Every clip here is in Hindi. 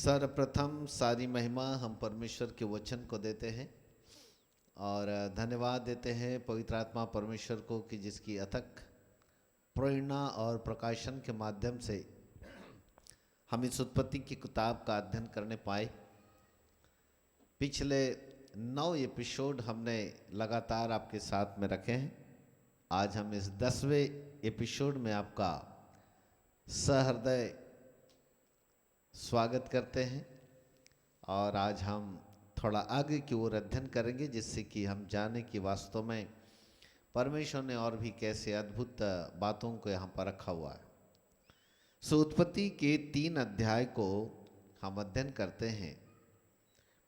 सर्वप्रथम सारी महिमा हम परमेश्वर के वचन को देते हैं और धन्यवाद देते हैं पवित्र आत्मा परमेश्वर को कि जिसकी अथक प्रेरणा और प्रकाशन के माध्यम से हम इस उत्पत्ति की किताब का अध्ययन करने पाए। पिछले 9 एपिसोड हमने लगातार आपके साथ में रखे हैं। आज हम इस 10वें एपिसोड में आपका सहृदय स्वागत करते हैं और आज हम थोड़ा आगे की ओर अध्ययन करेंगे, जिससे कि हम जाने कि वास्तव में परमेश्वर ने और भी कैसे अद्भुत बातों को यहाँ पर रखा हुआ है। सो उत्पत्ति के 3 अध्याय को हम अध्ययन करते हैं।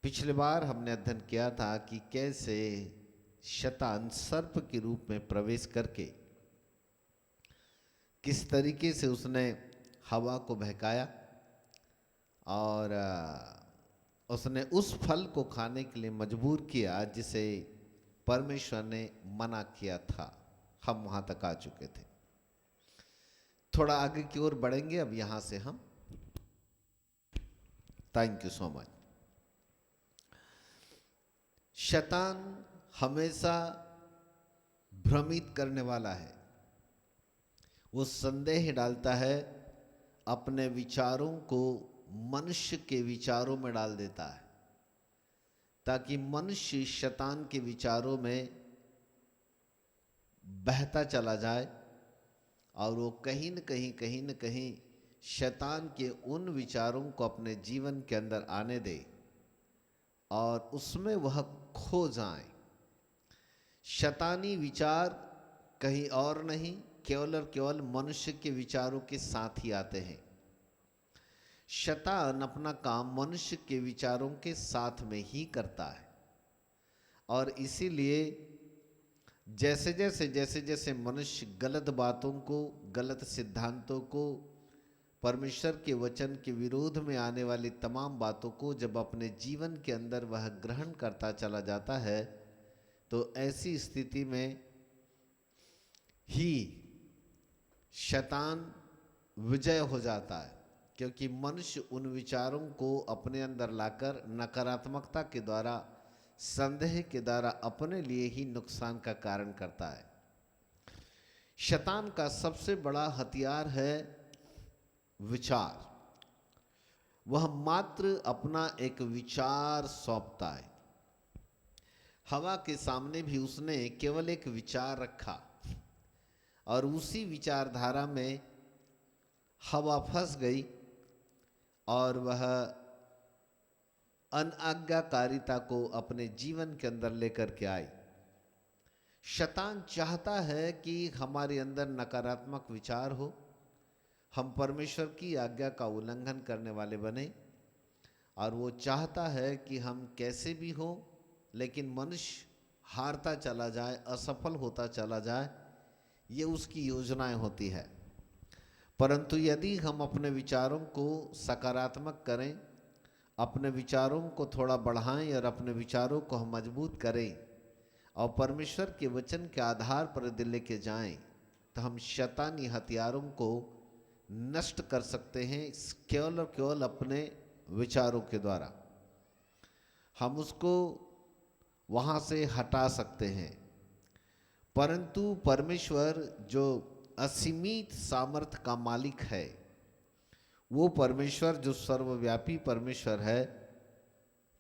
पिछले बार हमने अध्ययन किया था कि कैसे शैतान सर्प के रूप में प्रवेश करके किस तरीके से उसने हवा को बहकाया और उसने उस फल को खाने के लिए मजबूर किया जिसे परमेश्वर ने मना किया था। हम वहाँ तक आ चुके थे। थोड़ा आगे की ओर बढ़ेंगे अब यहाँ से हम। Thank you so much. शैतान हमेशा भ्रमित करने वाला है। वो संदेह डालता है, अपने विचारों को मनुष्य के विचारों में डाल देता है ताकि मनुष्य शैतान के विचारों में बहता चला जाए और वो कहीं न कहीं शैतान के उन विचारों को अपने जीवन के अंदर आने दे और उसमें वह खो जाए। शैतानी विचार कहीं और नहीं, केवल और केवल मनुष्य के विचारों के साथ ही आते हैं। शैतान अपना काम मनुष्य के विचारों के साथ में ही करता है और इसीलिए जैसे जैसे मनुष्य गलत बातों को, गलत सिद्धांतों को, परमेश्वर के वचन के विरोध में आने वाली तमाम बातों को जब अपने जीवन के अंदर वह ग्रहण करता चला जाता है, तो ऐसी स्थिति में ही शैतान विजय हो जाता है, क्योंकि मनुष्य उन विचारों को अपने अंदर लाकर नकारात्मकता के द्वारा, संदेह के द्वारा अपने लिए ही नुकसान का कारण करता है। शैतान का सबसे बड़ा हथियार है विचार। वह मात्र अपना एक विचार सौंपता है। हवा के सामने भी उसने केवल एक विचार रखा और उसी विचारधारा में हवा फंस गई और वह अनाज्ञाकारिता को अपने जीवन के अंदर लेकर के आई। शैतान चाहता है कि हमारे अंदर नकारात्मक विचार हो, हम परमेश्वर की आज्ञा का उल्लंघन करने वाले बने, और वो चाहता है कि हम कैसे भी हो लेकिन मनुष्य हारता चला जाए, असफल होता चला जाए। ये उसकी योजनाएं होती है। परंतु यदि हम अपने विचारों को सकारात्मक करें, अपने विचारों को थोड़ा बढ़ाएं और अपने विचारों को हम मजबूत करें और परमेश्वर के वचन के आधार पर दिल लेके जाएं, तो हम शैतानी हथियारों को नष्ट कर सकते हैं केवल और केवल अपने विचारों के द्वारा। हम उसको वहाँ से हटा सकते हैं। परंतु परमेश्वर जो असीमित सामर्थ्य का मालिक है, वो परमेश्वर जो सर्वव्यापी परमेश्वर है,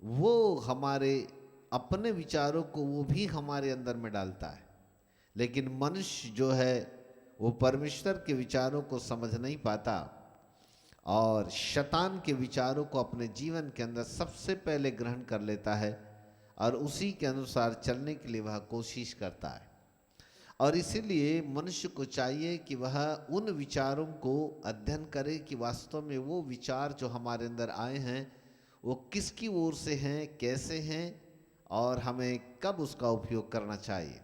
वो हमारे अपने विचारों को वो भी हमारे अंदर में डालता है। लेकिन मनुष्य जो है वो परमेश्वर के विचारों को समझ नहीं पाता और शैतान के विचारों को अपने जीवन के अंदर सबसे पहले ग्रहण कर लेता है और उसी के अनुसार चलने के लिए वह कोशिश करता है। और इसीलिए मनुष्य को चाहिए कि वह उन विचारों को अध्ययन करे कि वास्तव में वो विचार जो हमारे अंदर आए हैं वो किसकी ओर से हैं, कैसे हैं और हमें कब उसका उपयोग करना चाहिए।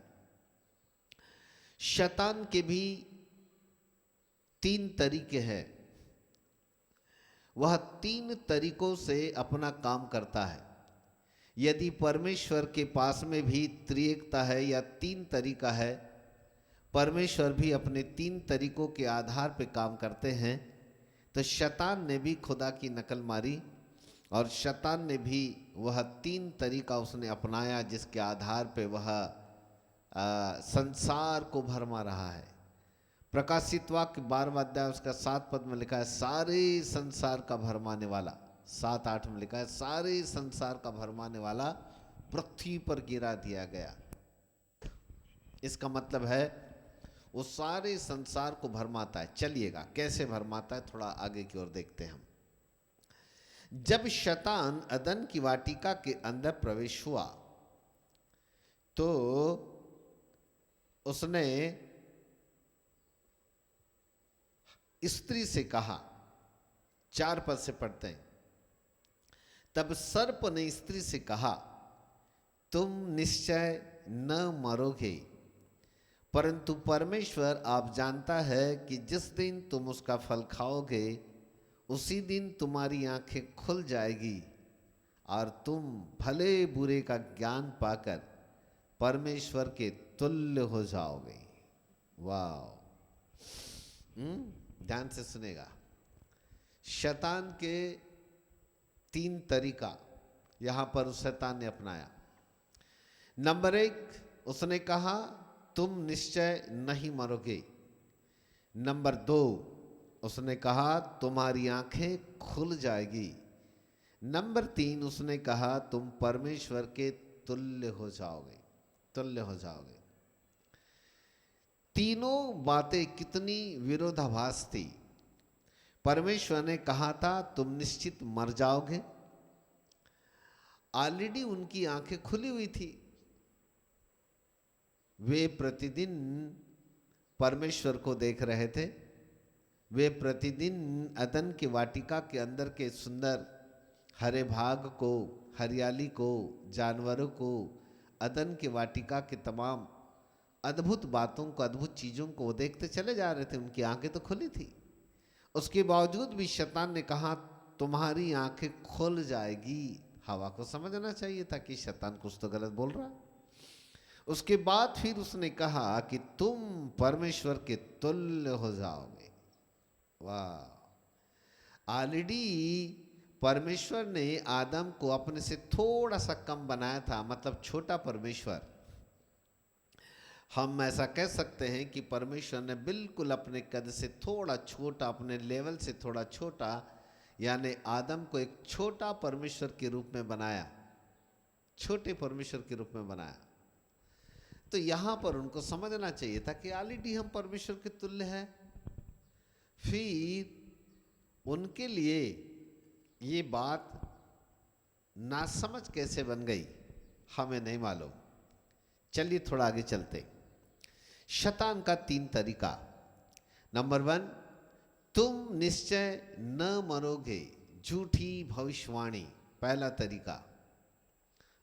शैतान के भी 3 तरीके हैं। वह 3 तरीकों से अपना काम करता है। यदि परमेश्वर के पास में भी त्रिएकता है या 3 तरीका है, परमेश्वर भी अपने 3 तरीकों के आधार पर काम करते हैं, तो शैतान ने भी खुदा की नकल मारी और शैतान ने भी वह 3 तरीका उसने अपनाया जिसके आधार पे वह संसार को भरमा रहा है। प्रकाशित वाक्य 12वां अध्याय उसका 7 पद में लिखा है, सारे संसार का भरमाने वाला। 7-8 में लिखा है, सारे संसार का भरमाने वाला पृथ्वी पर गिरा दिया गया। इसका मतलब है वो सारे संसार को भरमाता है। चलिएगा कैसे भरमाता है थोड़ा आगे की ओर देखते हैं हम। जब शैतान अदन की वाटिका के अंदर प्रवेश हुआ तो उसने स्त्री से कहा, 4 पद से पढ़ते हैं, तब सर्प ने स्त्री से कहा, तुम निश्चय न मरोगे, परंतु परमेश्वर आप जानता है कि जिस दिन तुम उसका फल खाओगे उसी दिन तुम्हारी आंखें खुल जाएगी और तुम भले बुरे का ज्ञान पाकर परमेश्वर के तुल्य हो जाओगे। वाह, ध्यान से सुनेगा। शैतान के 3 तरीका यहां पर उस शैतान ने अपनाया। नंबर 1, उसने कहा तुम निश्चय नहीं मरोगे। नंबर 2, उसने कहा तुम्हारी आंखें खुल जाएगी। नंबर 3, उसने कहा तुम परमेश्वर के तुल्य हो जाओगे, तुल्य हो जाओगे। तीनों बातें कितनी विरोधाभास थी। परमेश्वर ने कहा था तुम निश्चित मर जाओगे, ऑलरेडी उनकी आंखें खुली हुई थी। वे प्रतिदिन परमेश्वर को देख रहे थे। वे प्रतिदिन अदन की वाटिका के अंदर के सुंदर हरे भाग को, हरियाली को, जानवरों को, अदन की वाटिका के तमाम अद्भुत बातों को, अद्भुत चीज़ों को वो देखते चले जा रहे थे। उनकी आंखें तो खुली थी। उसके बावजूद भी शैतान ने कहा तुम्हारी आंखें खुल जाएगी। हवा को समझना चाहिए था कि शैतान कुछ तो गलत बोल रहा। उसके बाद फिर उसने कहा कि तुम परमेश्वर के तुल्य हो जाओगे। वाह, ऑलरेडी परमेश्वर ने आदम को अपने से थोड़ा सा कम बनाया था, मतलब छोटा परमेश्वर। हम ऐसा कह सकते हैं कि परमेश्वर ने बिल्कुल अपने कद से थोड़ा छोटा, अपने लेवल से थोड़ा छोटा, यानी आदम को एक छोटा परमेश्वर के रूप में बनाया, छोटे परमेश्वर के रूप में बनाया। तो यहां पर उनको समझना चाहिए था कि ऑलरेडी हम परमेश्वर के तुल्य हैं। फिर उनके लिए ये बात नासमझ कैसे बन गई हमें नहीं मालूम। चलिए थोड़ा आगे चलते। शैतान का 3 तरीका। नंबर 1, तुम निश्चय न मरोगे, झूठी भविष्यवाणी। पहला तरीका,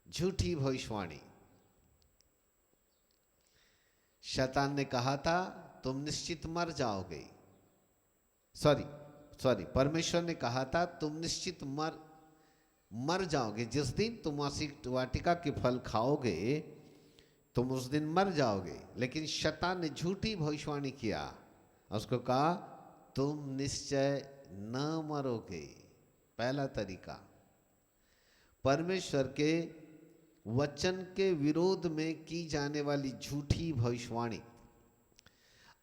झूठी भविष्यवाणी। शैतान ने कहा था तुम निश्चित मर जाओगे। सॉरी, परमेश्वर ने कहा था तुम निश्चित मर जाओगे। जिस दिन तुम वाटिका के फल खाओगे तुम उस दिन मर जाओगे। लेकिन शैतान ने झूठी भविष्यवाणी किया, उसको कहा तुम निश्चय न मरोगे। पहला तरीका, परमेश्वर के वचन के विरोध में की जाने वाली झूठी भविष्यवाणी।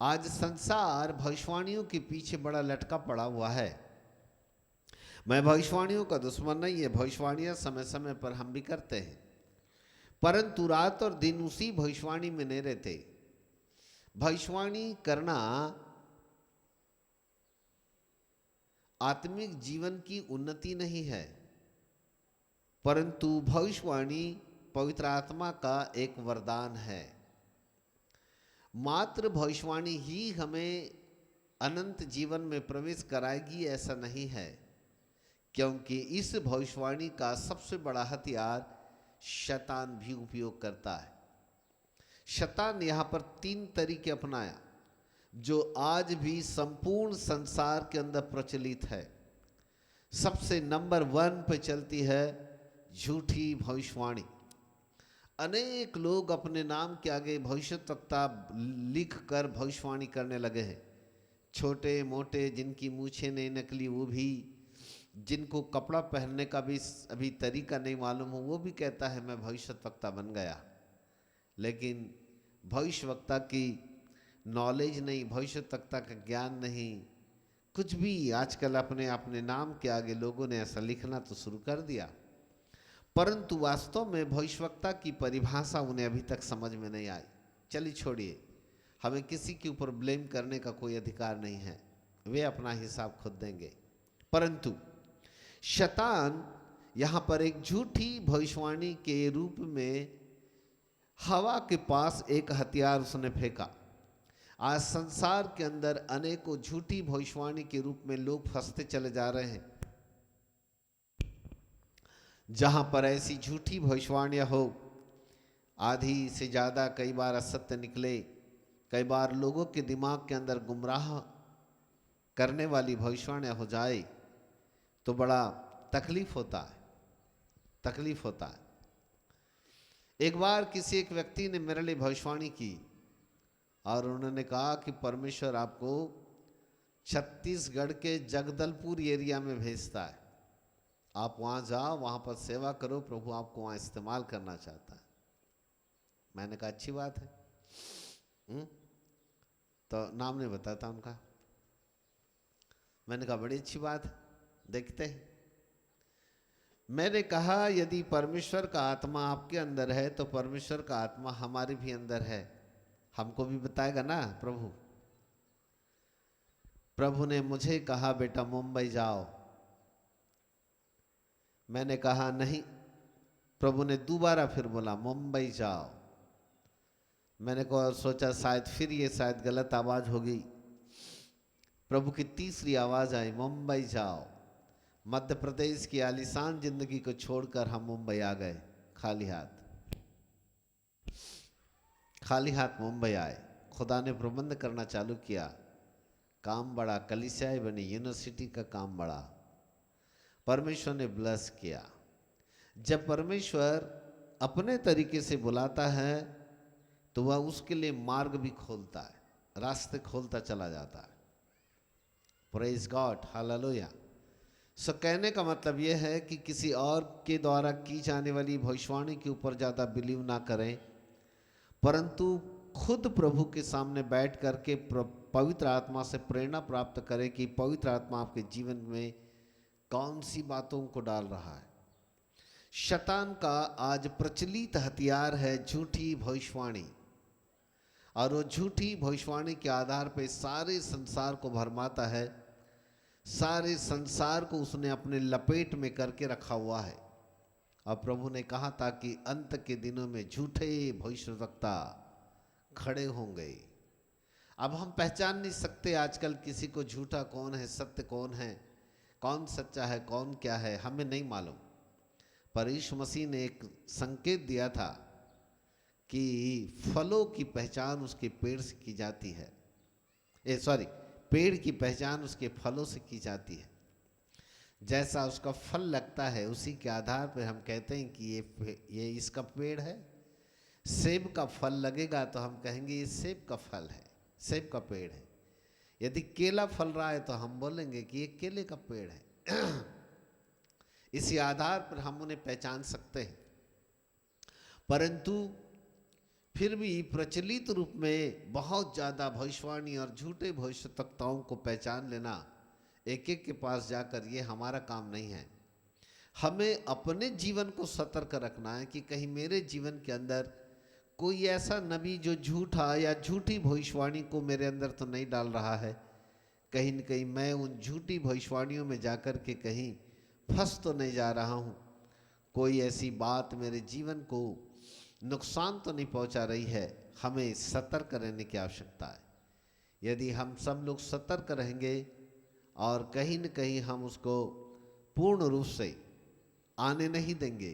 आज संसार भविष्यवाणियों के पीछे बड़ा लटका पड़ा हुआ है। मैं भविष्यवाणियों का दुश्मन नहीं है, भविष्यवाणियां समय समय पर हम भी करते हैं, परंतु रात और दिन उसी भविष्यवाणी में नहीं रहते। भविष्यवाणी करना आत्मिक जीवन की उन्नति नहीं है, परंतु भविष्यवाणी पवित्र आत्मा का एक वरदान है। मात्र भविष्यवाणी ही हमें अनंत जीवन में प्रवेश कराएगी ऐसा नहीं है, क्योंकि इस भविष्यवाणी का सबसे बड़ा हथियार शैतान भी उपयोग करता है। शैतान ने यहाँ पर 3 तरीके अपनाया जो आज भी संपूर्ण संसार के अंदर प्रचलित है। सबसे नंबर 1 पे चलती है झूठी भविष्यवाणी। अनेक लोग अपने नाम के आगे भविष्यवक्ता लिख कर भविष्यवाणी करने लगे हैं। छोटे मोटे जिनकी मूछें नहीं निकली वो भी, जिनको कपड़ा पहनने का भी अभी तरीका नहीं मालूम हो, वो भी कहता है मैं भविष्यवक्ता बन गया। लेकिन भविष्यवक्ता की नॉलेज नहीं, भविष्यवक्ता का ज्ञान नहीं, कुछ भी। आजकल अपने अपने नाम के आगे लोगों ने ऐसा लिखना तो शुरू कर दिया, परंतु वास्तव में भविष्यवक्ता की परिभाषा उन्हें अभी तक समझ में नहीं आई। चलिए छोड़िए, हमें किसी के ऊपर ब्लेम करने का कोई अधिकार नहीं है, वे अपना हिसाब खुद देंगे। परंतु शैतान यहाँ पर एक झूठी भविष्यवाणी के रूप में हवा के पास एक हथियार उसने फेंका। आज संसार के अंदर अनेकों झूठी भविष्यवाणी के रूप में लोग फंसते चले जा रहे हैं। जहां पर ऐसी झूठी भविष्यवाणियां हो, आधी से ज़्यादा कई बार असत्य निकले, कई बार लोगों के दिमाग के अंदर गुमराह करने वाली भविष्यवाणियां हो जाए तो बड़ा तकलीफ होता है, तकलीफ होता है। एक बार किसी एक व्यक्ति ने मेरे लिए भविष्यवाणी की और उन्होंने कहा कि परमेश्वर आपको छत्तीसगढ़ के जगदलपुर एरिया में भेजता है, आप वहाँ जाओ, वहाँ पर सेवा करो, प्रभु आपको वहाँ इस्तेमाल करना चाहता है। मैंने कहा अच्छी बात है। तो नाम नहीं बताता उनका। मैंने कहा बड़ी अच्छी बात है, देखते हैं। मैंने कहा यदि परमेश्वर का आत्मा आपके अंदर है तो परमेश्वर का आत्मा हमारे भी अंदर है, हमको भी बताएगा ना प्रभु। प्रभु ने मुझे कहा बेटा मुंबई जाओ। मैंने कहा नहीं। प्रभु ने दोबारा फिर बोला मुंबई जाओ। मैंने कहा सोचा शायद फिर ये शायद गलत आवाज होगी। प्रभु की तीसरी आवाज आई मुंबई जाओ। मध्य प्रदेश की आलीशान जिंदगी को छोड़कर हम मुंबई आ गए, खाली हाथ, खाली हाथ मुंबई आए। खुदा ने प्रबंध करना चालू किया, काम बढ़ा, कलीसियाएं बनी, यूनिवर्सिटी का काम बढ़ा, परमेश्वर ने ब्लेस किया। जब परमेश्वर अपने तरीके से बुलाता है तो वह उसके लिए मार्ग भी खोलता है, रास्ते खोलता चला जाता है। Praise God, hallelujah. सो कहने का मतलब यह है कि किसी और के द्वारा की जाने वाली भविष्यवाणी के ऊपर ज़्यादा बिलीव ना करें, परंतु खुद प्रभु के सामने बैठ करके पवित्र आत्मा से प्रेरणा प्राप्त करें कि पवित्र आत्मा आपके जीवन में कौन सी बातों को डाल रहा है। शैतान का आज प्रचलित हथियार है झूठी भविष्यवाणी, और वो झूठी भविष्यवाणी के आधार पर सारे संसार को भरमाता है। सारे संसार को उसने अपने लपेट में करके रखा हुआ है। और प्रभु ने कहा था कि अंत के दिनों में झूठे भविष्यवक्ता खड़े होंगे। अब हम पहचान नहीं सकते आजकल किसी को झूठा कौन है, सत्य कौन है, कौन सच्चा है, कौन क्या है, हमें नहीं मालूम। पर यीशु मसीह ने एक संकेत दिया था कि फलों की पहचान उसके पेड़ से की जाती है। पेड़ की पहचान उसके फलों से की जाती है। जैसा उसका फल लगता है उसी के आधार पर हम कहते हैं कि ये इसका पेड़ है। सेब का फल लगेगा तो हम कहेंगे ये सेब का फल है, सेब का पेड़ है। यदि केला फल रहा है तो हम बोलेंगे कि ये केले का पेड़ है। इसी आधार पर हम उन्हें पहचान सकते हैं। परंतु फिर भी प्रचलित रूप में बहुत ज़्यादा भविष्यवाणी और झूठे भविष्यवक्ताओं को पहचान लेना, एक एक के पास जाकर, ये हमारा काम नहीं है। हमें अपने जीवन को सतर्क रखना है कि कहीं मेरे जीवन के अंदर कोई ऐसा नबी जो झूठा या झूठी भविष्यवाणी को मेरे अंदर तो नहीं डाल रहा है। कहीं न कहीं मैं उन झूठी भविष्यवाणियों में जाकर के कहीं फंस तो नहीं जा रहा हूँ। कोई ऐसी बात मेरे जीवन को नुकसान तो नहीं पहुंचा रही है। हमें सतर्क रहने की आवश्यकता है। यदि हम सब लोग सतर्क रहेंगे और कहीं न कहीं हम उसको पूर्ण रूप से आने नहीं देंगे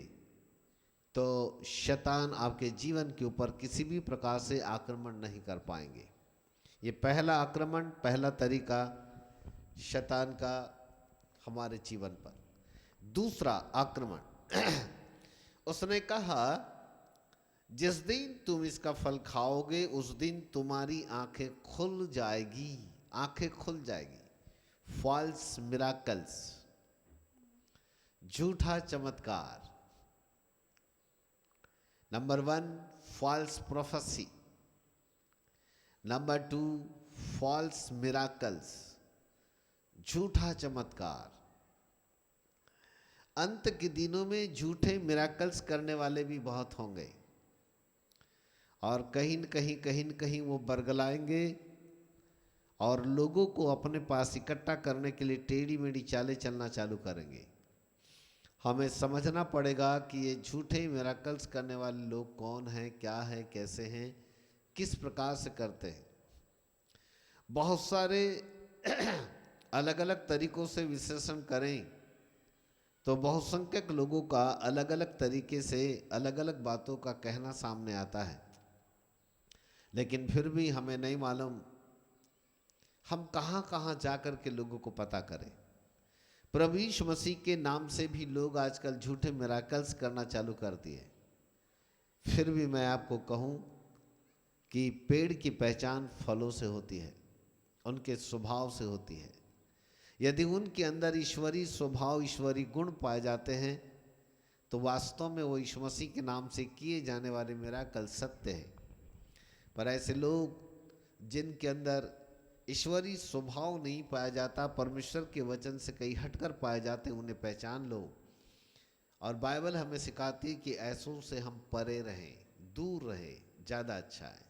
तो शैतान आपके जीवन के ऊपर किसी भी प्रकार से आक्रमण नहीं कर पाएंगे। ये पहला आक्रमण, पहला तरीका शैतान का हमारे जीवन पर। दूसरा आक्रमण, उसने कहा जिस दिन तुम इसका फल खाओगे उस दिन तुम्हारी आंखें खुल जाएगी, आंखें खुल जाएगी। फॉल्स मिराकल्स, झूठा चमत्कार। Number 1 false prophecy. Number 2 false miracles, झूठा चमत्कार। अंत के दिनों में झूठे मिराकल्स करने वाले भी बहुत होंगे और कहीं न कहीं वो बरगलाएंगे और लोगों को अपने पास इकट्ठा करने के लिए टेढ़ी मेढ़ी चालें चलना चालू करेंगे। हमें समझना पड़ेगा कि ये झूठे मिराकल्स करने वाले लोग कौन हैं, क्या है, कैसे हैं, किस प्रकार से करते हैं। बहुत सारे अलग अलग तरीकों से विश्लेषण करें तो बहुसंख्यक लोगों का अलग अलग तरीके से अलग अलग बातों का कहना सामने आता है, लेकिन फिर भी हमें नहीं मालूम हम कहाँ कहाँ जाकर के लोगों को पता करें। प्रभु यीशु मसीह के नाम से भी लोग आजकल झूठे मिराकल्स करना चालू कर दिए। फिर भी मैं आपको कहूँ कि पेड़ की पहचान फलों से होती है, उनके स्वभाव से होती है। यदि उनके अंदर ईश्वरीय स्वभाव, ईश्वरीय गुण पाए जाते हैं तो वास्तव में वो यीशु मसीह के नाम से किए जाने वाले मिराकल सत्य है। पर ऐसे लोग जिनके अंदर ईश्वरीय स्वभाव नहीं पाया जाता, परमेश्वर के वचन से कहीं हटकर पाए जाते, उन्हें पहचान लो। और बाइबल हमें सिखाती है कि ऐसों से हम परे रहें, दूर रहें, ज़्यादा अच्छा है।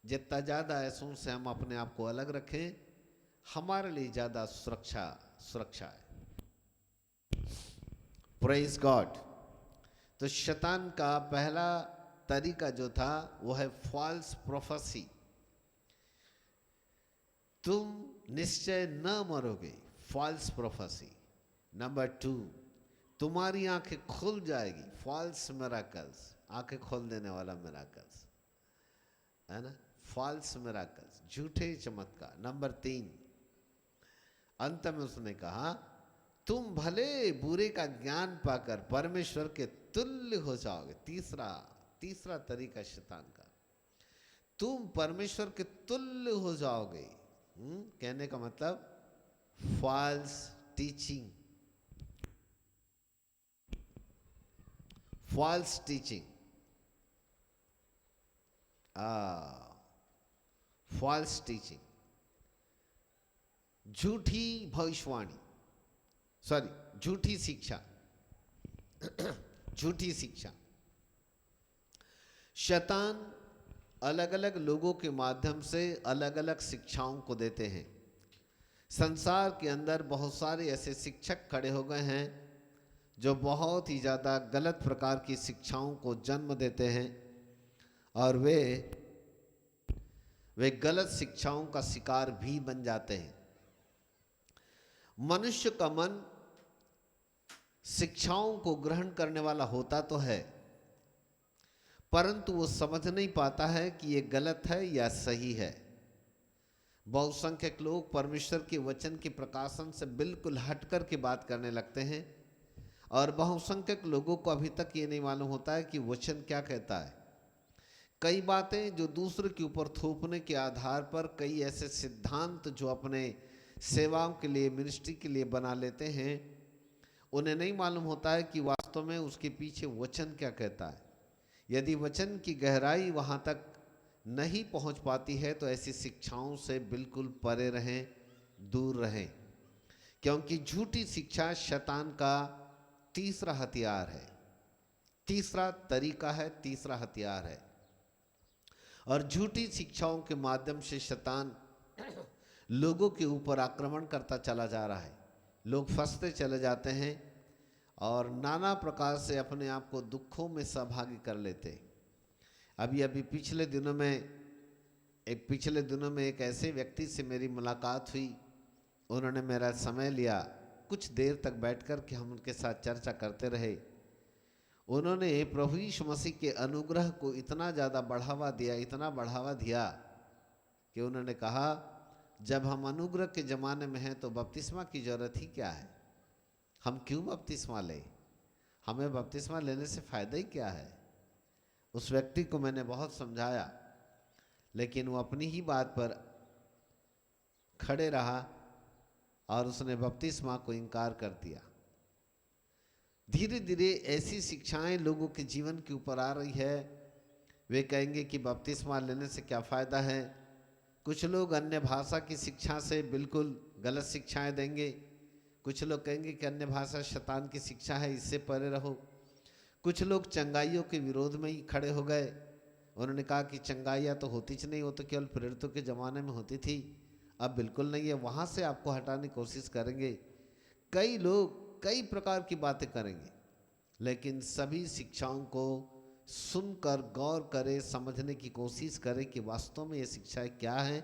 जितना ज़्यादा ऐसों से हम अपने आप को अलग रखें, हमारे लिए ज़्यादा सुरक्षा है। Praise God. तो शैतान का पहला तरीका जो था वो है फॉल्स प्रोफेसी। तुम निश्चय न मरोगे, फॉल्स प्रोफेसी। नंबर 2 तुम्हारी आंखें खुल जाएगी, फॉल्स मिराकल्स, आंखें खोल देने वाला मिराकल्स है ना, फॉल्स मिराकल्स, झूठे चमत्कार। नंबर 3 अंत में उसने कहा तुम भले बुरे का ज्ञान पाकर परमेश्वर के तुल्य हो जाओगे। तीसरा तरीका शैतान का, तुम परमेश्वर के तुल्य हो जाओगे। कहने का मतलब false teaching, false teaching, false teaching, झूठी भविष्यवाणी, सॉरी झूठी शिक्षा झूठी शिक्षा। शैतान अलग अलग लोगों के माध्यम से अलग अलग शिक्षाओं को देते हैं। संसार के अंदर बहुत सारे ऐसे शिक्षक खड़े हो गए हैं जो बहुत ही ज़्यादा गलत प्रकार की शिक्षाओं को जन्म देते हैं और वे गलत शिक्षाओं का शिकार भी बन जाते हैं। मनुष्य का मन शिक्षाओं को ग्रहण करने वाला होता तो है, परंतु वो समझ नहीं पाता है कि ये गलत है या सही है। बहुसंख्यक लोग परमेश्वर के वचन के प्रकाशन से बिल्कुल हटकर के बात करने लगते हैं और बहुसंख्यक लोगों को अभी तक ये नहीं मालूम होता है कि वचन क्या कहता है। कई बातें जो दूसरे के ऊपर थोपने के आधार पर, कई ऐसे सिद्धांत जो अपने सेवाओं के लिए, मिनिस्ट्री के लिए बना लेते हैं, उन्हें नहीं मालूम होता है कि वास्तव में उसके पीछे वचन क्या कहता है। यदि वचन की गहराई वहाँ तक नहीं पहुँच पाती है तो ऐसी शिक्षाओं से बिल्कुल परे रहें, दूर रहें, क्योंकि झूठी शिक्षा शैतान का तीसरा हथियार है, तीसरा तरीका है, तीसरा हथियार है। और झूठी शिक्षाओं के माध्यम से शैतान लोगों के ऊपर आक्रमण करता चला जा रहा है। लोग फंसते चले जाते हैं और नाना प्रकार से अपने आप को दुखों में सहभागी कर लेते। अभी पिछले दिनों में एक ऐसे व्यक्ति से मेरी मुलाकात हुई। उन्होंने मेरा समय लिया, कुछ देर तक बैठकर के हम उनके साथ चर्चा करते रहे। उन्होंने प्रभु यीशु मसीह के अनुग्रह को इतना ज़्यादा बढ़ावा दिया कि उन्होंने कहा जब हम अनुग्रह के ज़माने में हैं तो बपतिस्मा की ज़रूरत ही क्या है, हम क्यों बपतिस्मा लें, हमें बपतिस्मा लेने से फ़ायदा ही क्या है। उस व्यक्ति को मैंने बहुत समझाया, लेकिन वो अपनी ही बात पर खड़े रहा और उसने बपतिस्मा को इनकार कर दिया। धीरे धीरे ऐसी शिक्षाएं लोगों के जीवन के ऊपर आ रही है। वे कहेंगे कि बपतिस्मा लेने से क्या फ़ायदा है। कुछ लोग अन्य भाषा की शिक्षा से बिल्कुल गलत शिक्षाएं देंगे। कुछ लोग कहेंगे कि अन्य भाषा शैतान की शिक्षा है, इससे परे रहो। कुछ लोग चंगाइयों के विरोध में ही खड़े हो गए। उन्होंने कहा कि चंगाइयाँ तो होती च नहीं, वो तो केवल प्रेरितों के ज़माने में होती थी, अब बिल्कुल नहीं है। वहाँ से आपको हटाने की कोशिश करेंगे। कई लोग कई प्रकार की बातें करेंगे, लेकिन सभी शिक्षाओं को सुनकर गौर करें, समझने की कोशिश करें कि वास्तव में ये शिक्षाएं क्या हैं,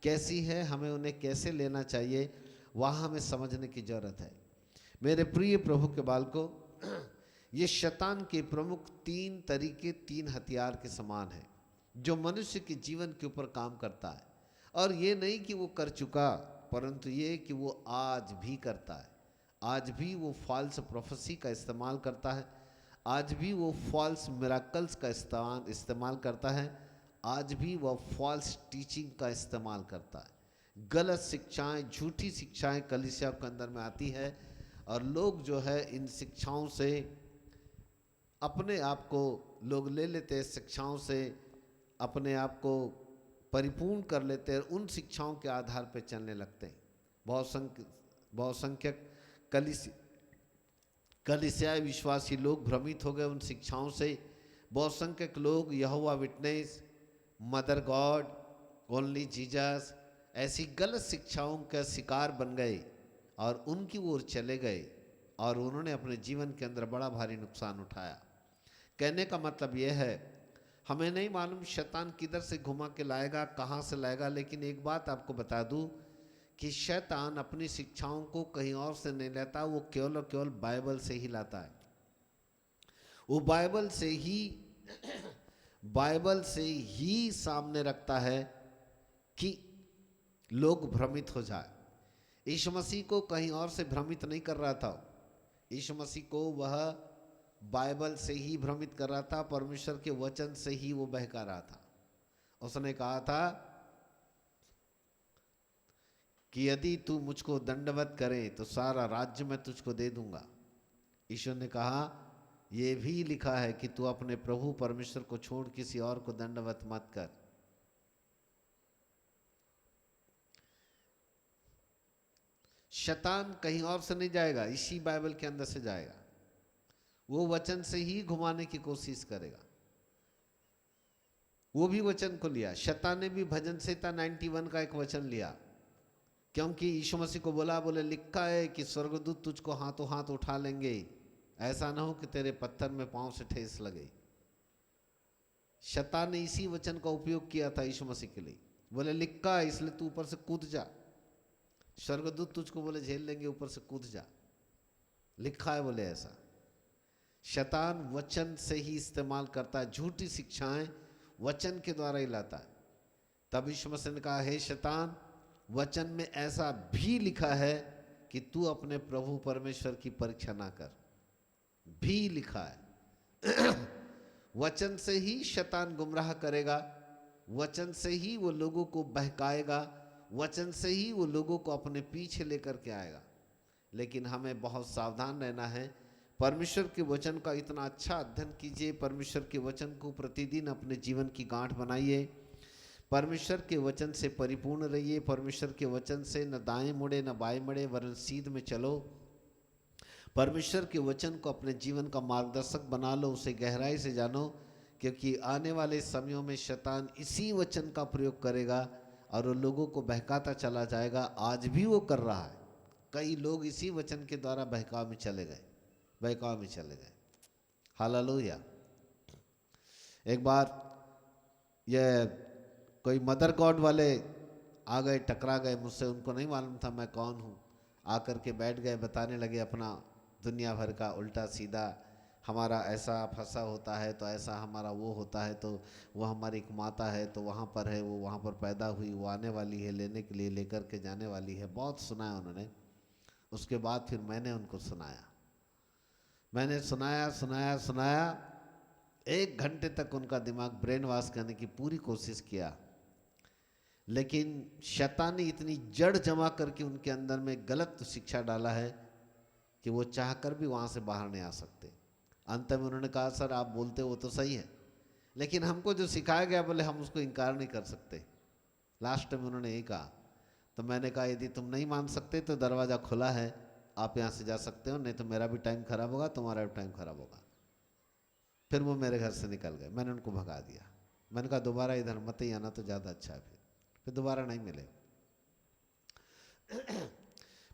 कैसी है, हमें उन्हें कैसे लेना चाहिए, वहाँ हमें समझने की ज़रूरत है। मेरे प्रिय प्रभु के बालकों, ये शैतान के प्रमुख 3 तरीके, 3 हथियार के समान है जो मनुष्य के जीवन के ऊपर काम करता है। और ये नहीं कि वो कर चुका, परंतु ये कि वो आज भी करता है। आज भी वो फॉल्स प्रोफेसी का इस्तेमाल करता है। आज भी वो फॉल्स मिराकल्स का इस्तेमाल करता है। आज भी वो फॉल्स टीचिंग का इस्तेमाल करता है। गलत शिक्षाएं, झूठी शिक्षाएं कलीसिया के अंदर में आती है और लोग जो है इन शिक्षाओं से अपने आप को लोग ले लेते हैं, शिक्षाओं से अपने आप को परिपूर्ण कर लेते हैं, उन शिक्षाओं के आधार पर चलने लगते हैं। बहुसंख्यक कलीसियाई विश्वासी लोग भ्रमित हो गए उन शिक्षाओं से। बहुसंख्यक लोग Jehovah witness, mother God, only Jesus, ऐसी गलत शिक्षाओं का शिकार बन गए और उनकी ओर चले गए और उन्होंने अपने जीवन के अंदर बड़ा भारी नुकसान उठाया। कहने का मतलब यह है, हमें नहीं मालूम शैतान किधर से घुमा के लाएगा, कहाँ से लाएगा, लेकिन एक बात आपको बता दूं कि शैतान अपनी शिक्षाओं को कहीं और से नहीं लाता, वो केवल और केवल बाइबल से ही लाता है। वो बाइबल से ही सामने रखता है कि लोग भ्रमित हो जाए। यीशु मसीह को कहीं और से भ्रमित नहीं कर रहा था। यीशु मसीह को वह बाइबल से ही भ्रमित कर रहा था, परमेश्वर के वचन से ही वो बहका रहा था। उसने कहा था कि यदि तू मुझको दंडवत करे तो सारा राज्य मैं तुझको दे दूंगा। ईश्वर ने कहा, यह भी लिखा है कि तू अपने प्रभु परमेश्वर को छोड़ किसी और को दंडवत मत कर। शैतान कहीं और से नहीं जाएगा, इसी बाइबल के अंदर से जाएगा। वो वचन से ही घुमाने की कोशिश करेगा। वो भी वचन को लिया। शैतान ने भी भजन संहिता 91 का एक वचन लिया, क्योंकि यीशु मसीह को बोले लिखा है कि स्वर्गदूत तुझको हाथों हाथ उठा लेंगे, ऐसा ना हो कि तेरे पत्थर में पांव से ठेस लगे। शैतान ने इसी वचन का उपयोग किया था यीशु मसीह के लिए। बोले लिखा है, इसलिए तू ऊपर से कूद जा, स्वर्गदूत तुझको बोले झेल लेंगे, ऊपर से कूद जा, लिखा है बोले ऐसा। शैतान वचन से ही इस्तेमाल करता है, झूठी शिक्षाएं वचन के द्वारा ही लाता है। तब यीशु मसीह ने कहा, हे शैतान, वचन में ऐसा भी लिखा है कि तू अपने प्रभु परमेश्वर की परीक्षा ना कर, भी लिखा है। वचन से ही शैतान गुमराह करेगा, वचन से ही वो लोगों को बहकाएगा, वचन से ही वो लोगों को अपने पीछे लेकर के आएगा। लेकिन हमें बहुत सावधान रहना है। परमेश्वर के वचन का इतना अच्छा अध्ययन कीजिए, परमेश्वर के वचन को प्रतिदिन अपने जीवन की गांठ बनाइए, परमेश्वर के वचन से परिपूर्ण रहिए। परमेश्वर के वचन से न दाएं मुड़े न बाएं मुड़े, वरन सीध में चलो। परमेश्वर के वचन को अपने जीवन का मार्गदर्शक बना लो, उसे गहराई से जानो, क्योंकि आने वाले समयों में शैतान इसी वचन का प्रयोग करेगा और वो लोगों को बहकाता चला जाएगा। आज भी वो कर रहा है। कई लोग इसी वचन के द्वारा बहकाव में चले गए। हालेलुया। एक बार ये कोई मदर गॉड वाले आ गए, टकरा गए मुझसे, उनको नहीं मालूम था मैं कौन हूँ। आकर के बैठ गए, बताने लगे अपना दुनिया भर का उल्टा सीधा, हमारा ऐसा फंसा होता है तो ऐसा, हमारा वो होता है तो वो हमारी एक माता है तो वहाँ पर है, वो वहाँ पर पैदा हुई, वो आने वाली है लेने के लिए, लेकर के जाने वाली है। बहुत सुनाया उन्होंने। उसके बाद फिर मैंने उनको सुनाया, मैंने सुनाया। 1 घंटे तक उनका दिमाग ब्रेन वॉश करने की पूरी कोशिश किया, लेकिन शैतान ने इतनी जड़ जमा करके उनके अंदर में गलत शिक्षा डाला है कि वो चाहकर भी वहाँ से बाहर नहीं आ सकते। अंत में उन्होंने कहा सर आप बोलते हो तो सही है, लेकिन हमको जो सिखाया गया बोले हम उसको इनकार नहीं कर सकते। लास्ट में उन्होंने यही कहा। तो मैंने कहा यदि तुम नहीं मान सकते तो दरवाज़ा खुला है, आप यहाँ से जा सकते हो, नहीं तो मेरा भी टाइम खराब होगा, तुम्हारा भी टाइम खराब होगा। फिर वो मेरे घर से निकल गए, मैंने उनको भगा दिया। मैंने कहा दोबारा इधर मत ही आना तो ज़्यादा अच्छा है, फिर दोबारा नहीं मिले।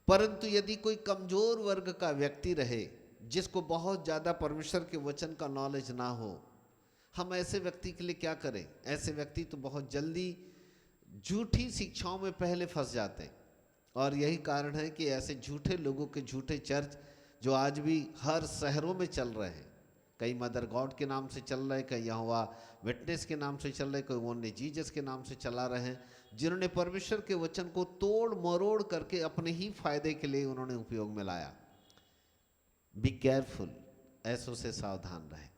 परंतु यदि कोई कमजोर वर्ग का व्यक्ति रहे जिसको बहुत ज़्यादा परमेश्वर के वचन का नॉलेज ना हो, हम ऐसे व्यक्ति के लिए क्या करें? ऐसे व्यक्ति तो बहुत जल्दी झूठी शिक्षाओं में पहले फंस जाते हैं, और यही कारण है कि ऐसे झूठे लोगों के झूठे चर्च जो आज भी हर शहरों में चल रहे हैं, कई मदर गॉड के नाम से चल रहे हैं, कई यहोवा विटनेस के नाम से चल रहे हैं, कोई ओनली जीसस के नाम से चला रहे हैं, जिन्होंने परमेश्वर के वचन को तोड़ मरोड़ करके अपने ही फायदे के लिए उन्होंने उपयोग में लाया। बी केयरफुल, ऐसों से सावधान रहे,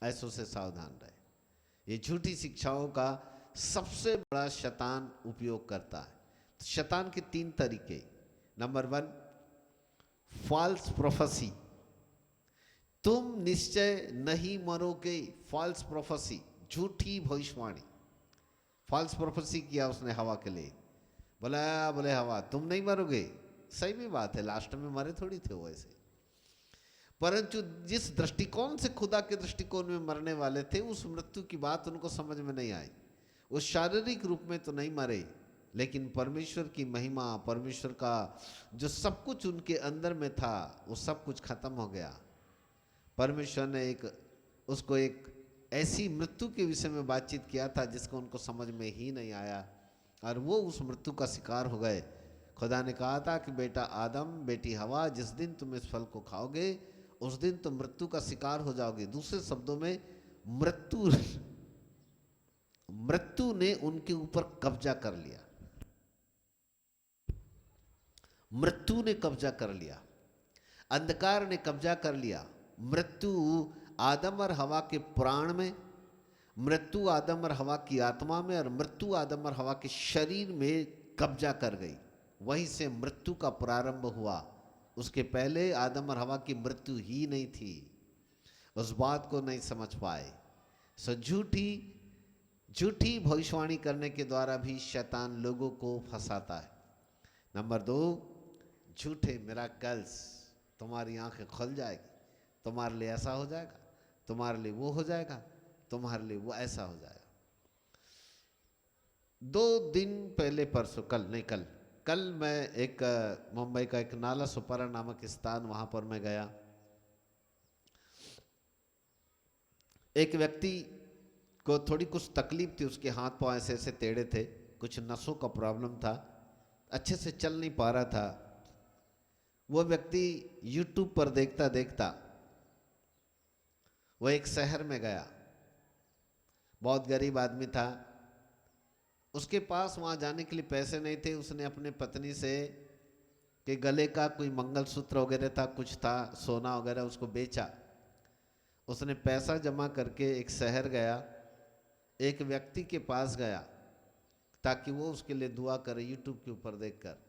ऐसों से सावधान रहे। ये झूठी शिक्षाओं का सबसे बड़ा शैतान उपयोग करता है। तो शैतान के 3 तरीके। नंबर 1, फॉल्स प्रोफेसी, तुम निश्चय नहीं मरोगे। फॉल्स प्रोफेसी, झूठी भविष्यवाणी। फॉल्स प्रोफेसी किया उसने हवा के लिए, बोले हवा तुम नहीं मरोगे। सही भी बात है, लास्ट में मरे थोड़ी थे वो ऐसे, परंतु जिस दृष्टिकोण से खुदा के दृष्टिकोण में मरने वाले थे, उस मृत्यु की बात उनको समझ में नहीं आई। वो शारीरिक रूप में तो नहीं मरे, लेकिन परमेश्वर की महिमा, परमेश्वर का जो सब कुछ उनके अंदर में था, वो सब कुछ खत्म हो गया। परमेश्वर ने उसको एक ऐसी मृत्यु के विषय में बातचीत किया था जिसको उनको समझ में ही नहीं आया, और वो उस मृत्यु का शिकार हो गए। खुदा ने कहा था कि बेटा आदम, बेटी हवा, जिस दिन तुम इस फल को खाओगे उस दिन तुम मृत्यु का शिकार हो जाओगे। दूसरे शब्दों में मृत्यु ने उनके ऊपर कब्जा कर लिया। मृत्यु ने कब्जा कर लिया, अंधकार ने कब्जा कर लिया। मृत्यु आदम और हवा के प्राण में, मृत्यु आदम और हवा की आत्मा में, और मृत्यु आदम और हवा के शरीर में कब्जा कर गई। वहीं से मृत्यु का प्रारंभ हुआ। उसके पहले आदम और हवा की मृत्यु ही नहीं थी। उस बात को नहीं समझ पाए। सो झूठी भविष्यवाणी करने के द्वारा भी शैतान लोगों को फंसाता है। नंबर 2, झूठे मिराकल्स। तुम्हारी आंखें खुल जाएगी, तुम्हारे लिए ऐसा हो जाएगा, तुम्हारे लिए वो हो जाएगा, तुम्हारे लिए वो ऐसा हो जाएगा। 2 दिन पहले, परसों, कल मैं एक मुंबई का एक नाला सुपारा नामक स्थान, वहां पर मैं गया। एक व्यक्ति को थोड़ी कुछ तकलीफ थी, उसके हाथ पांव ऐसे ऐसे टेढ़े थे, कुछ नसों का प्रॉब्लम था, अच्छे से चल नहीं पा रहा था। वो व्यक्ति यूट्यूब पर देखता देखता वो एक शहर में गया। बहुत गरीब आदमी था, उसके पास वहाँ जाने के लिए पैसे नहीं थे। उसने अपने पत्नी से कि गले का कोई मंगलसूत्र वगैरह था, कुछ था, सोना वगैरह, उसको बेचा। उसने पैसा जमा करके एक शहर गया, एक व्यक्ति के पास गया ताकि वो उसके लिए दुआ करे। यूट्यूब के ऊपर देखकर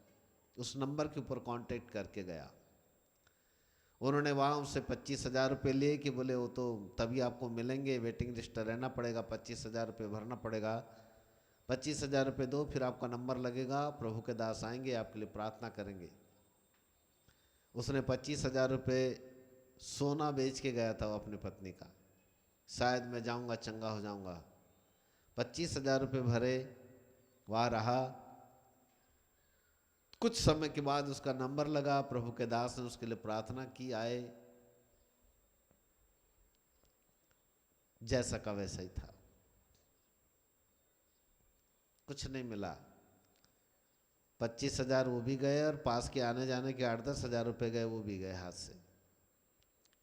उस नंबर के ऊपर कांटेक्ट करके गया। उन्होंने वहाँ उससे 25,000 रुपये लिए कि बोले वो तो तभी आपको मिलेंगे, वेटिंग लिस्ट रहना पड़ेगा, 25,000 रुपये भरना पड़ेगा, 25,000 रुपये दो, फिर आपका नंबर लगेगा, प्रभु के दास आएंगे, आपके लिए प्रार्थना करेंगे। उसने 25,000 रुपये सोना बेच के गया था वो अपनी पत्नी का, शायद मैं जाऊंगा चंगा हो जाऊंगा। 25,000 रुपये भरे, वहाँ रहा। कुछ समय के बाद उसका नंबर लगा, प्रभु के दास ने उसके लिए प्रार्थना की, आए, जैसा का वैसा ही था, कुछ नहीं मिला। 25,000 वो भी गए, और पास के आने जाने के 8-10 हज़ार रुपये गए, वो भी गए हाथ से,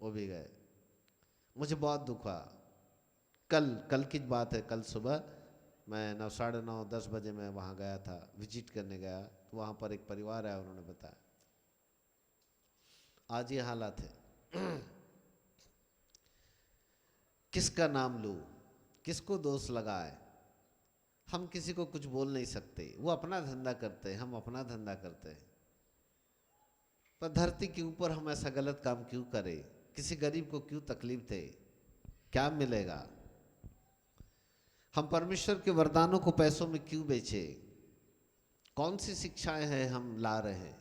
वो भी गए। मुझे बहुत दुख हुआ। कल की बात है, कल सुबह मैं 9, साढ़े 9, 10 बजे मैं वहाँ गया था, विजिट करने गया। तो वहाँ पर एक परिवार आया, उन्होंने बताया आज ये हालात है। किसका नाम लूँ, किसको दोष लगाए? हम किसी को कुछ बोल नहीं सकते। वो अपना धंधा करते हैं, हम अपना धंधा करते हैं। पर धरती के ऊपर हम ऐसा गलत काम क्यों करें? किसी गरीब को क्यों तकलीफ दे? क्या मिलेगा? हम परमेश्वर के वरदानों को पैसों में क्यों बेचे? कौन सी शिक्षाएं हैं हम ला रहे हैं?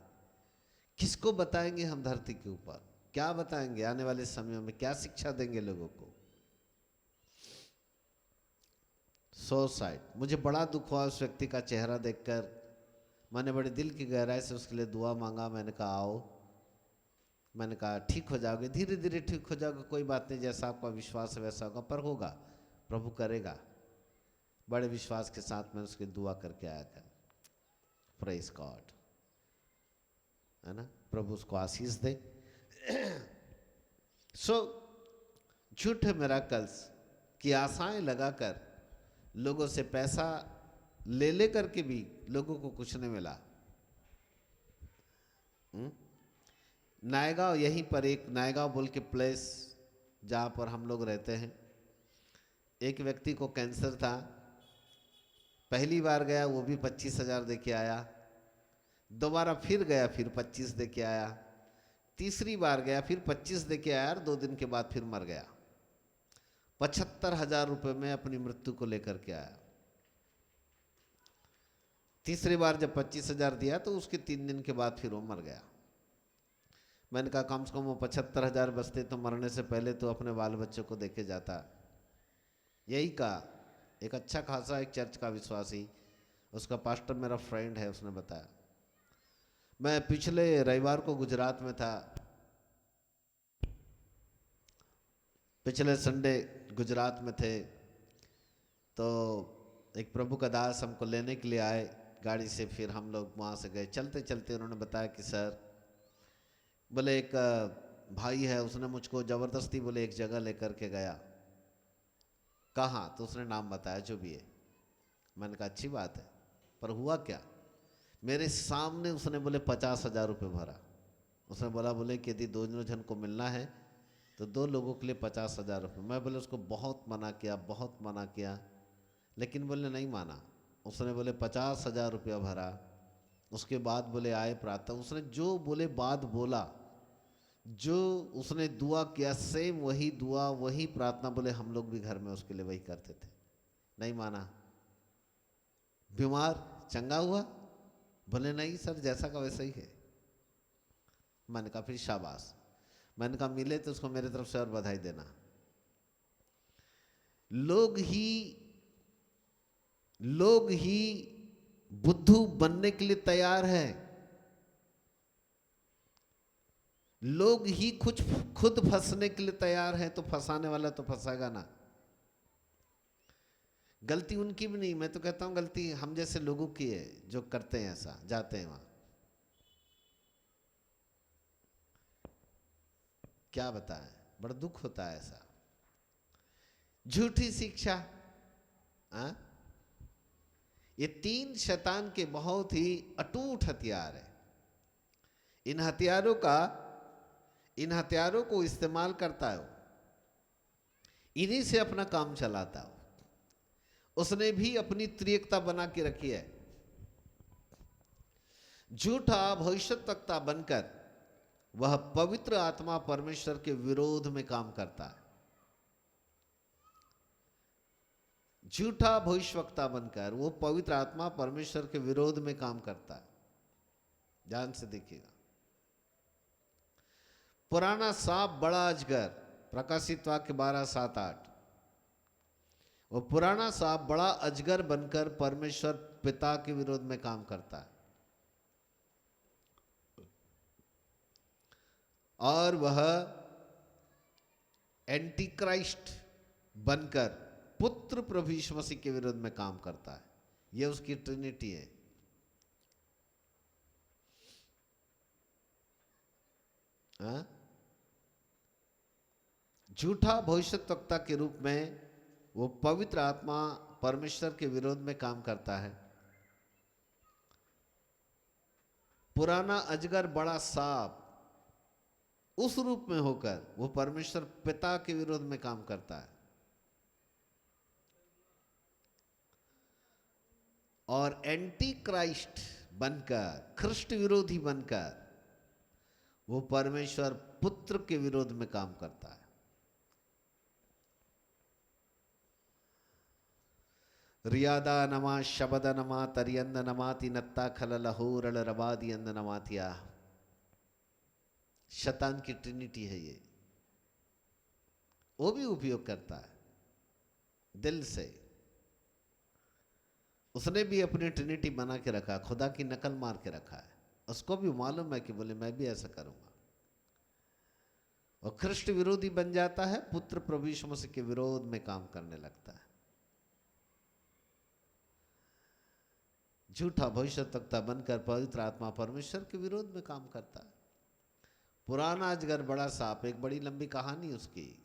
किसको बताएंगे हम धरती के ऊपर? क्या बताएंगे आने वाले समय में? क्या शिक्षा देंगे लोगों को? सुसाइड। मुझे बड़ा दुख हुआ उस व्यक्ति का चेहरा देखकर। मैंने बड़े दिल की गहराई से उसके लिए दुआ मांगा। मैंने कहा आओ, मैंने कहा ठीक हो जाओगे, धीरे धीरे ठीक हो जाओगे, कोई बात नहीं, जैसा आपका विश्वास है वैसा होगा, पर होगा, प्रभु करेगा। बड़े विश्वास के साथ मैं उसकी दुआ करके आया था। प्रेज गॉड, है ना? प्रभु उसको आशीष दे। सो झूठे मिराकल्स की आशाएं लगाकर लोगों से पैसा ले लेकर के भी लोगों को कुछ नहीं मिला। नायगांव, यहीं पर एक नायगांव बोल के प्लेस जहाँ पर हम लोग रहते हैं, एक व्यक्ति को कैंसर था। पहली बार गया वो भी 25,000 दे के आया। दोबारा फिर गया, फिर 25 दे के आया। तीसरी बार गया, फिर 25 दे के आया और 2 दिन के बाद फिर मर गया। 75,000 रुपये में अपनी मृत्यु को लेकर के आया। तीसरी बार जब 25,000 दिया तो उसके 3 दिन के बाद फिर वो मर गया। मैंने कहा कम से कम वो 75,000 बचते तो मरने से पहले तो अपने बाल बच्चों को देखे जाता। यही कहा एक अच्छा खासा एक चर्च का विश्वासी, उसका पास्टर मेरा फ्रेंड है, उसने बताया। मैं पिछले रविवार को गुजरात में था, पिछले संडे गुजरात में थे, तो एक प्रभु का दास हमको लेने के लिए आए गाड़ी से। फिर हम लोग वहाँ से गए। चलते चलते उन्होंने बताया कि सर, बोले एक भाई है, उसने मुझको ज़बरदस्ती बोले एक जगह लेकर के गया। कहाँ? तो उसने नाम बताया, जो भी है। मैंने कहा अच्छी बात है, पर हुआ क्या? मेरे सामने उसने बोले 50,000 रुपये भरा। उसने बोला बोले कि यदि 2 जन को मिलना है तो 2 लोगों के लिए 50,000 रुपये। मैं बोले उसको बहुत मना किया, बहुत मना किया, लेकिन बोले नहीं माना। उसने बोले 50,000 रुपया भरा। उसके बाद बोले आए प्रातः, उसने जो बोले बात बोला, जो उसने दुआ किया सेम वही दुआ वही प्रार्थना बोले हम लोग भी घर में उसके लिए वही करते थे। नहीं माना। बीमार चंगा हुआ? बोले नहीं सर, जैसा का वैसा ही है। मैंने कहा फिर शाबाश। मैंने कहा मिले तो उसको मेरे तरफ से और बधाई देना। लोग ही बुद्धू बनने के लिए तैयार है। लोग ही खुद फंसने के लिए तैयार है, तो फंसाने वाला तो फंसाएगा ना। गलती उनकी भी नहीं, मैं तो कहता हूं गलती हम जैसे लोगों की है जो करते हैं ऐसा, जाते हैं वहां। क्या बताएं, बड़ा दुख होता है ऐसा। झूठी शिक्षा, ये 3 शैतान के बहुत ही अटूट हथियार है। इन हथियारों को इस्तेमाल करता है, इन्हीं से अपना काम चलाता है। उसने भी अपनी त्रिएकता बना के रखी है। झूठा भविष्यद्वक्ता बनकर वह पवित्र आत्मा परमेश्वर के विरोध में काम करता है। झूठा भविष्यवक्ता बनकर वो पवित्र आत्मा परमेश्वर के विरोध में काम करता है। ध्यान से देखिएगा। पुराना सांप बड़ा अजगर, प्रकाशित वाक्य 12:7-8। वो पुराना सांप बड़ा अजगर बनकर परमेश्वर पिता के विरोध में काम करता है, और वह एंटी क्राइस्ट बनकर पुत्र प्रभु यीशु मसीह के विरोध में काम करता है। यह उसकी ट्रिनिटी है। झूठा भविष्यद्वक्ता के रूप में वो पवित्र आत्मा परमेश्वर के विरोध में काम करता है। पुराना अजगर बड़ा सांप उस रूप में होकर वो परमेश्वर पिता के विरोध में काम करता है। और एंटी क्राइस्ट बनकर, ख्रिस्ट विरोधी बनकर वो परमेश्वर पुत्र के विरोध में काम करता है। रियादा नमा शबद नमा तरियंद नमाति नत्ता खललहूरल रबादी अंद नमातिया। शैतान की ट्रिनिटी है ये, वो भी उपयोग करता है दिल से। उसने भी अपनी ट्रिनिटी बना के रखा, खुदा की नकल मार के रखा है। उसको भी मालूम है कि बोले मैं भी ऐसा करूंगा, और ख्रिस्ट विरोधी बन जाता है, पुत्र प्रभु यीशु मसीह के विरोध में काम करने लगता है। झूठा भविष्यवक्ता बनकर पवित्र आत्मा परमेश्वर के विरोध में काम करता है। पुराना अजगर बड़ा सांप, एक बड़ी लंबी कहानी उसकी।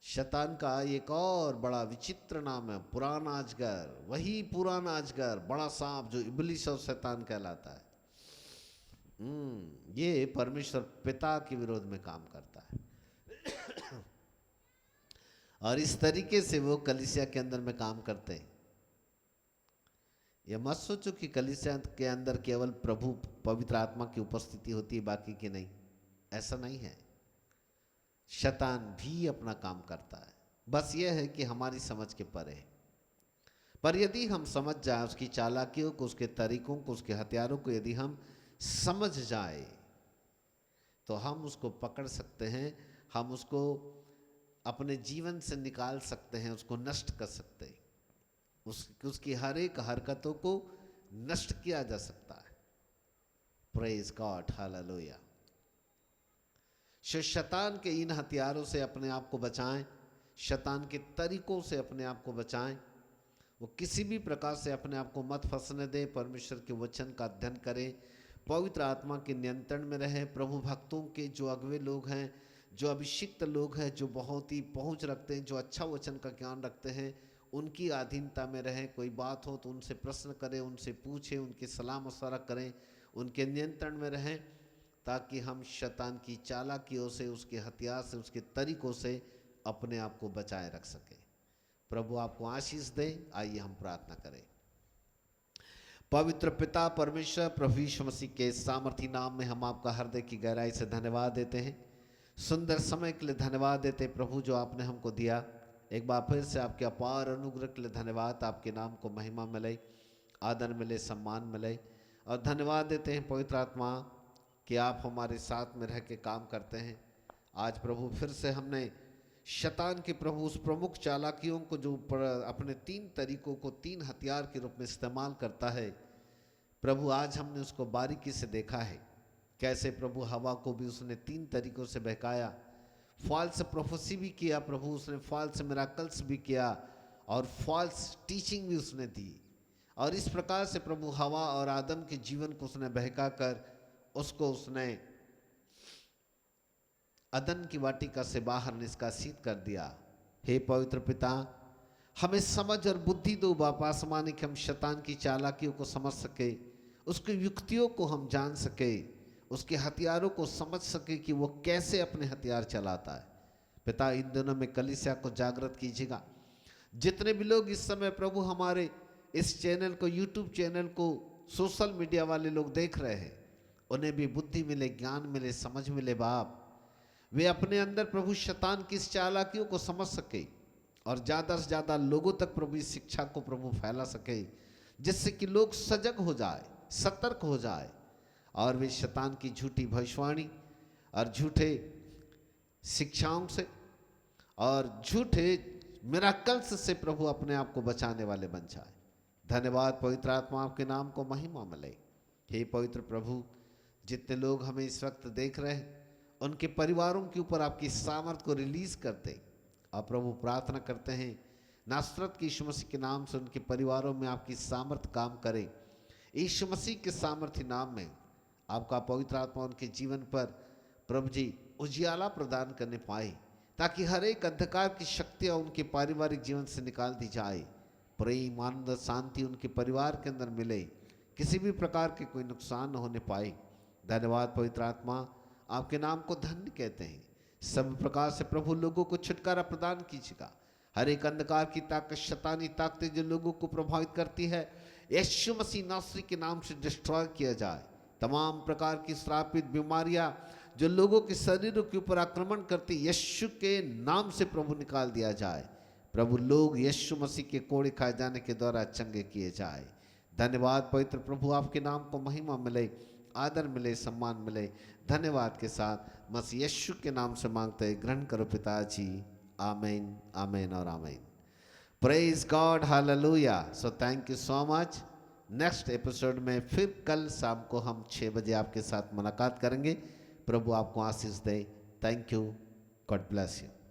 शैतान का एक और बड़ा विचित्र नाम है पुराना अजगर। वही पुराना अजगर, बड़ा सांप जो इब्लिस और शैतान कहलाता है। ये परमेश्वर पिता के विरोध में काम करता है। और इस तरीके से वो कलीसिया के अंदर में काम करते हैं। ये मत सोचो कि कलीसिया के अंदर केवल प्रभु पवित्र आत्मा की उपस्थिति होती है, बाकी की नहीं। ऐसा नहीं है। शैतान भी अपना काम करता है, बस यह है कि हमारी समझ के परे है। पर यदि हम समझ जाए उसकी चालाकियों को, उसके तरीकों को, उसके हथियारों को यदि हम समझ जाए तो हम उसको पकड़ सकते हैं, हम उसको अपने जीवन से निकाल सकते हैं, उसको नष्ट कर सकते हैं। उसकी हर एक हरकतों को नष्ट किया जा सकता है। Praise God, hallelujah. शैतान के इन हथियारों से अपने आप को बचाएं, शैतान के तरीकों से अपने आप को बचाएं। वो किसी भी प्रकार से अपने आप को मत फंसने दें। परमेश्वर के वचन का अध्ययन करें, पवित्र आत्मा के नियंत्रण में रहें। प्रभु भक्तों के जो अगुवे लोग हैं, जो अभिषिक्त लोग हैं, जो बहुत ही पहुंच रखते हैं, जो अच्छा वचन का ज्ञान रखते हैं, उनकी अधीनता में रहें। कोई बात हो तो उनसे प्रश्न करें, उनसे पूछें, उनके सलाह मशवरा करें, उनके नियंत्रण में रहें, ताकि हम शैतान की चालाकियों से, उसके हथियार से, उसके तरीकों से अपने आप को बचाए रख सकें। प्रभु आपको आशीष दे। आइए हम प्रार्थना करें। पवित्र पिता परमेश्वर, प्रभु यीशु मसीह के सामर्थी नाम में हम आपका हृदय की गहराई से धन्यवाद देते हैं। सुंदर समय के लिए धन्यवाद देते प्रभु जो आपने हमको दिया। एक बार फिर से आपके अपार अनुग्रह के लिए धन्यवाद। आपके नाम को महिमा मिले, आदर मिले, सम्मान मिले। और धन्यवाद देते हैं पवित्र आत्मा कि आप हमारे साथ में रह के काम करते हैं। आज प्रभु फिर से हमने शैतान के प्रभु उस प्रमुख चालाकियों को, जो अपने 3 तरीकों को 3 हथियार के रूप में इस्तेमाल करता है, प्रभु आज हमने उसको बारीकी से देखा है। कैसे प्रभु हवा को भी उसने 3 तरीकों से बहकाया। फॉल्स प्रोफेसी भी किया प्रभु उसने, फॉल्स मिराकल्स भी किया, और फॉल्स टीचिंग भी उसने दी। और इस प्रकार से प्रभु हवा और आदम के जीवन को उसने बहका कर उसको उसने अदन की वाटिका से बाहर निष्कासित कर दिया। हे पवित्र पिता, हमें समझ और बुद्धि दो बाप आसमानी, कि हम शैतान की चालाकियों को समझ सके, उसकी युक्तियों को हम जान सके, उसके हथियारों को समझ सके कि वो कैसे अपने हथियार चलाता है। पिता, इन दिनों में कलीसिया को जागृत कीजिएगा। जितने भी लोग इस समय प्रभु हमारे इस चैनल को, यूट्यूब चैनल को, सोशल मीडिया वाले लोग देख रहे हैं, उन्हें भी बुद्धि मिले, ज्ञान मिले, समझ मिले बाप। वे अपने अंदर प्रभु शैतान की इस चालाकियों को समझ सके और ज़्यादा से ज़्यादा लोगों तक प्रभु इस शिक्षा को प्रभु फैला सके, जिससे कि लोग सजग हो जाए, सतर्क हो जाए, और वे शैतान की झूठी भविष्यवाणी और झूठे शिक्षाओं से और झूठे मिराकल्स से प्रभु अपने आप को बचाने वाले बन जाए। धन्यवाद पवित्र आत्मा, आपके नाम को महिमा मिले। हे पवित्र प्रभु, जितने लोग हमें इस वक्त देख रहे हैं, उनके परिवारों के ऊपर आपकी सामर्थ को रिलीज करते और प्रभु प्रार्थना करते हैं नासरत की यीशु मसीह के नाम से उनके परिवारों में आपकी सामर्थ काम करे। यीशु मसीह के सामर्थ्य नाम में आपका पवित्र आत्मा उनके जीवन पर प्रभु जी उजियाला प्रदान करने पाए, ताकि हर एक अंधकार की शक्तियाँ उनके पारिवारिक जीवन से निकाल दी जाए। प्रेम, आनंद, शांति उनके परिवार के अंदर मिले, किसी भी प्रकार के कोई नुकसान न होने पाए। धन्यवाद पवित्र आत्मा, आपके नाम को धन्य कहते हैं। सब प्रकार से प्रभु लोगों को छुटकारा प्रदान कीजिएगा। हर एक अंधकार की ताकत, शैतानी ताकतें जो लोगों को प्रभावित करती है, यीशु मसीह नासरी के नाम से डिस्ट्रॉय किया जाए, तमाम प्रकार की श्रापित बीमारियां जो लोगों के शरीरों के ऊपर आक्रमण करती, यीशु के नाम से प्रभु निकाल दिया जाए। प्रभु, लोग यीशु मसीह के कोड़े खाए जाने के द्वारा चंगे किए जाए। धन्यवाद पवित्र प्रभु, आपके नाम को महिमा मिले, आदर मिले, सम्मान मिले। धन्यवाद के साथ मसीह यीशु के नाम से मांगते हैं, ग्रहण करो पिताजी। आमीन, आमीन और आमीन। Praise God, hallelujah. So thank you so much. Next episode में फिर कल शाम को हम 6 बजे आपके साथ मुलाकात करेंगे। प्रभु आपको आशीष दे। Thank you, God bless you.